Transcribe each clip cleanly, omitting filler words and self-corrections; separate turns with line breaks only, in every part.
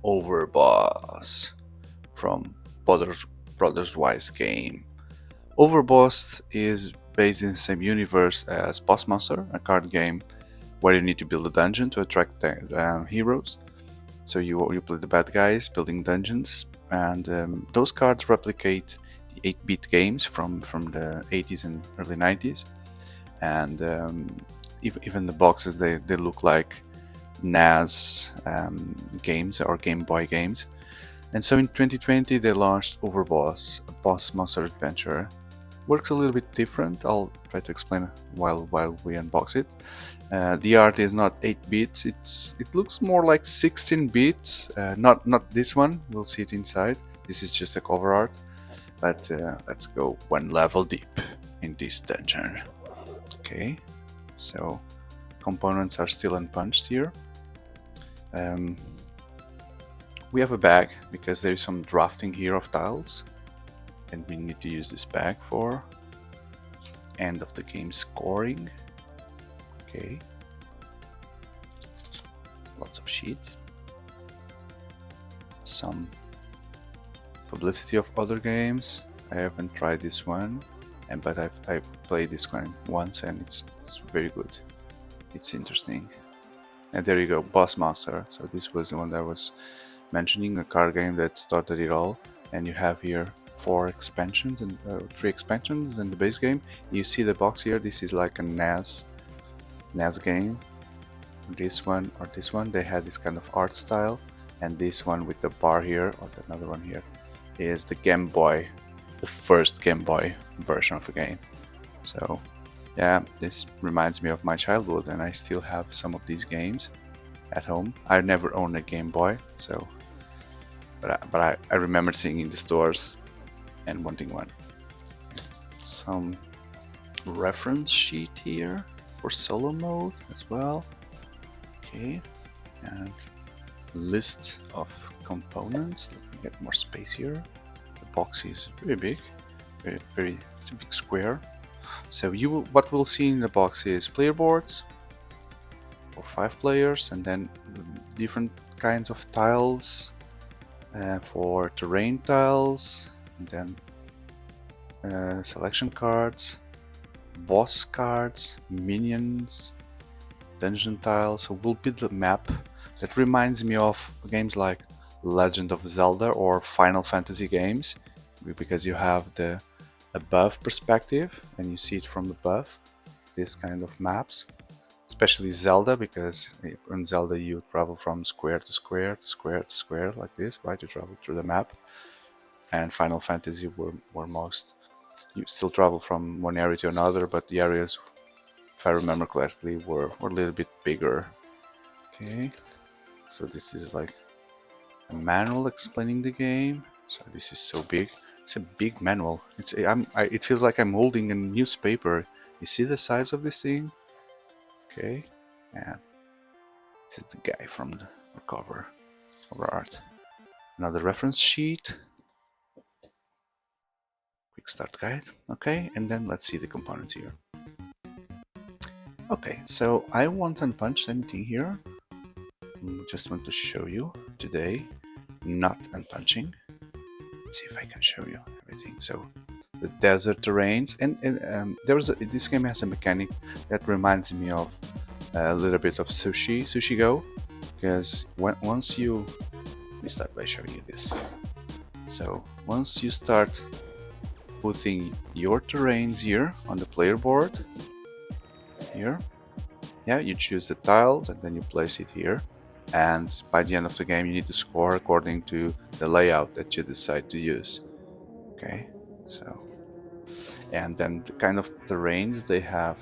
Overboss from Brotherwise Game. Overboss is based in the same universe as Boss Monster, a card game where you need to build a dungeon to attract heroes. So you play the bad guys building dungeons, and those cards replicate the 8-bit games from the 80s and early 90s. And even the boxes, they look like NAS games or Game Boy games. And so in 2020 they launched Overboss, a boss monster adventure. Works a little bit different. I'll try to explain while we unbox it. The art is not 8-bit. It looks more like 16-bit. Not this one. We'll see it inside. This is just a cover art. But let's go one level deep in this dungeon. Okay, so components are still unpunched here. We have a bag because there is some drafting here of tiles, and we need to use this bag for end of the game scoring. Okay, lots of sheets, some publicity of other games. I haven't tried this one, but I've played this one once, and it's very good. It's interesting. And there you go, Boss Monster. So this was the one that I was mentioning, a card game that started it all. And you have here 4 expansions and 3 expansions in the base game. You see the box here. This is like a NAS game. This one or this one, they had this kind of art style, and this one with the bar here, or another one here, is the Game Boy, the first Game Boy version of the game. So yeah, this reminds me of my childhood, and I still have some of these games at home. I never owned a Game Boy, so but I remember seeing in the stores and wanting one. Some reference sheet here for solo mode as well. Okay, and list of components. Let me get more space here. The box is very big, very. It's a big square. So what we'll see in the box is player boards for 5 players, and then different kinds of tiles for terrain tiles, and then selection cards, boss cards, minions, dungeon tiles. So we'll build a map that reminds me of games like Legend of Zelda or Final Fantasy games, because you have the above perspective and you see it from above, this kind of maps. Especially Zelda, because in Zelda you travel from square to square to square to square like this, right? You travel through the map. And Final Fantasy were most, you still travel from one area to another, but the areas, if I remember correctly, were a little bit bigger. Okay, so this is like a manual explaining the game. So this is so big. It's a big manual. It feels like I'm holding a newspaper. You see the size of this thing? Okay, and this is the guy from the cover art. Another reference sheet. Quick start guide. Okay, and then let's see the components here. Okay, so I won't unpunch anything here. Just want to show you today, not unpunching. Let's see if I can show you everything. So the desert terrains, and this game has a mechanic that reminds me of a little bit of Sushi Go, because once you, let me start by showing you this. So once you start putting your terrains here on the player board, here, yeah, you choose the tiles and then you place it here. And by the end of the game, you need to score according to the layout that you decide to use. Okay, so, and then the kind of terrains, they have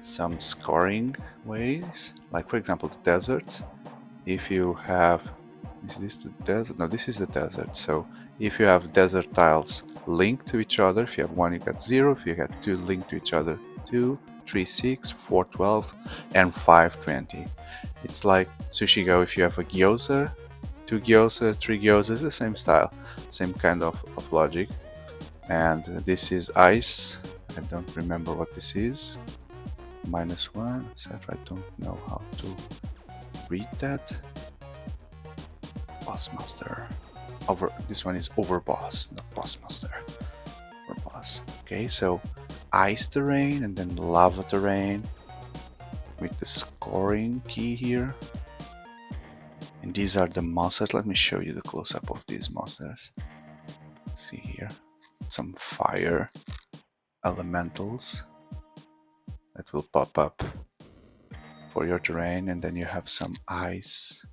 some scoring ways. Like for example, the deserts. If you have, is this the desert? No, this is the desert. So if you have desert tiles linked to each other, if you have 1, you got 0. If you got 2 linked to each other, 2, 3, 6, 4, 12, and 5, 20. It's like Sushi Go. If you have a gyoza, 2 gyozas, 3 gyozas, the same style, same kind of logic. And this is ice. I don't remember what this is. -1, etc. I don't know how to read that. boss master. This one is Overboss, not boss master. Overboss. Okay, so ice terrain and then lava terrain with the scoring key here. And these are the monsters. Let me show you the close-up of these monsters. See here, some fire elementals that will pop up for your terrain, and then you have some ice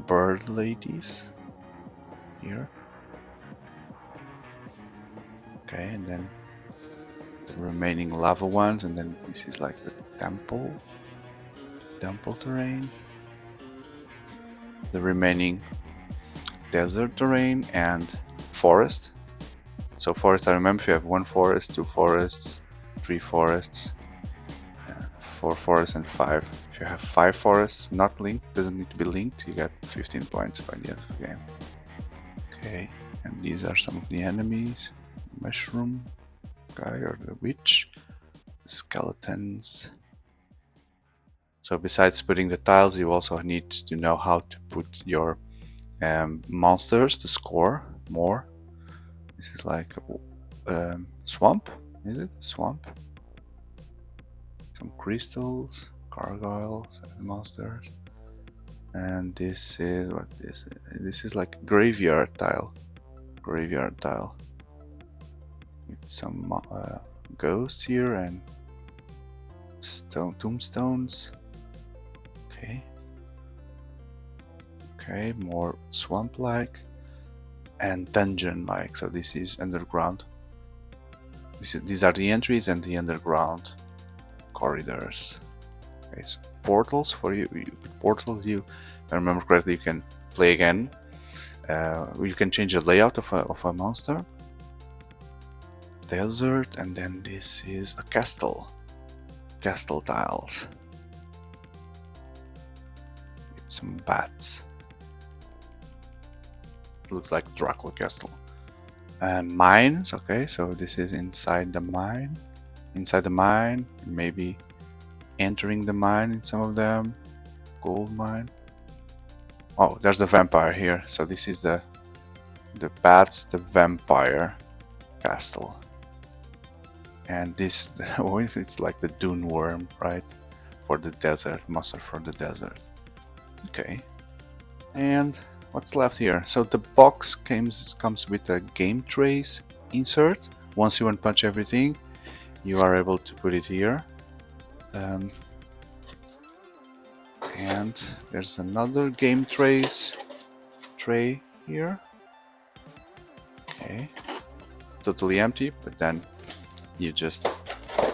bird ladies here. Okay, and then the remaining lava ones, and then this is like the temple terrain, the remaining desert terrain and forest. So forest, I remember if you have 1 forest, 2 forests, 3 forests, 4 forests and 5. If you have 5 forests not linked, doesn't need to be linked, you get 15 points by the end of the game. Okay, and these are some of the enemies. Mushroom guy or the witch, skeletons. So besides putting the tiles, you also need to know how to put your monsters to score more. This is like a swamp, is it? Swamp. Some crystals, gargoyles, and monsters. And this is what this is. This is like graveyard tile. Graveyard tile. With some ghosts here and tombstones. Okay. Okay, more swamp-like and dungeon-like. So this is underground. These are the entries and the underground corridors. Okay, so portals for you. With portals, if I remember correctly, you can play again. You can change the layout of a monster. Desert, and then this is a castle. Castle tiles. With some bats. It looks like Dracula Castle. And mines, okay, so this is inside the mine. Inside the mine, maybe entering the mine in some of them. Gold mine. Oh, there's the vampire here. So this is the bats, the vampire castle. And this, it's like the dune worm, right? For the desert, monster for the desert. Okay. And what's left here? So the box comes with a game trace insert. Once you unpunch everything, you are able to put it here. And there's another game trace tray here. Okay. Totally empty, but then you just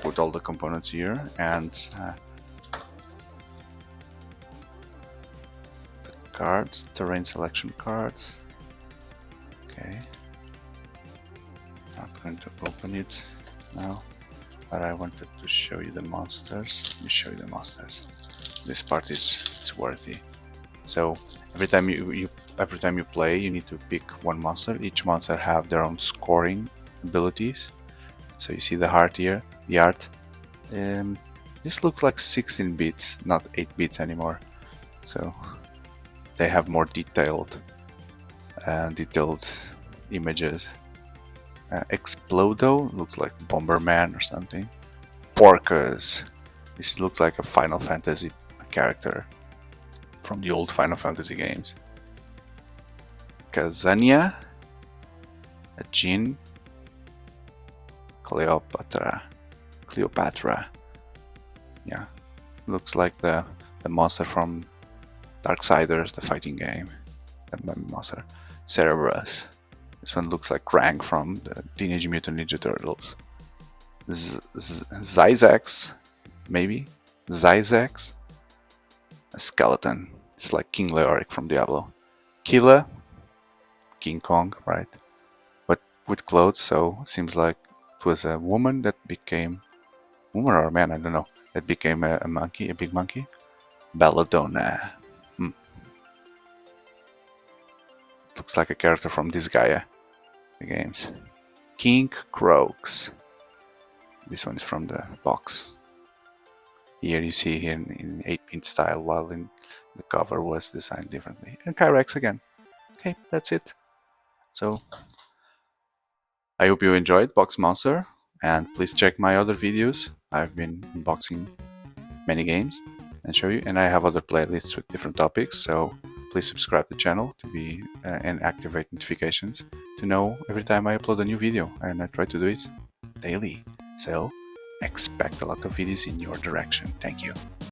put all the components here, and the cards, terrain selection cards. Okay, not going to open it now, but I wanted to show you the monsters. Let me show you the monsters. This part is worthy. So every time you play, you need to pick one monster. Each monster have their own scoring abilities. So you see the heart here, the art. This looks like 16 bits, not 8 bits anymore. So they have more detailed images. Explodo looks like Bomberman or something. Porcus. This looks like a Final Fantasy character from the old Final Fantasy games. Kazania, a Jinn. Cleopatra. Yeah, looks like the monster from Darksiders, the fighting game. That monster. Cerberus. This one looks like Krang from the Teenage Mutant Ninja Turtles. Zyzax, maybe? Zyzax? A skeleton. It's like King Leoric from Diablo. Killa, King Kong, right? But with clothes, so seems like it was a woman that became, woman or a man, I don't know, that became a monkey, a big monkey. Belladonna. Looks like a character from Disgaea, the games. King Croaks. This one is from the box. Here you see here in 8-bit style, while in the cover was designed differently. And Kyrex again. Okay, that's it. So I hope you enjoyed Box Monster, and please check my other videos. I've been unboxing many games and show you, and I have other playlists with different topics, so please subscribe to the channel to be and activate notifications to know every time I upload a new video, and I try to do it daily. So expect a lot of videos in your direction. Thank you.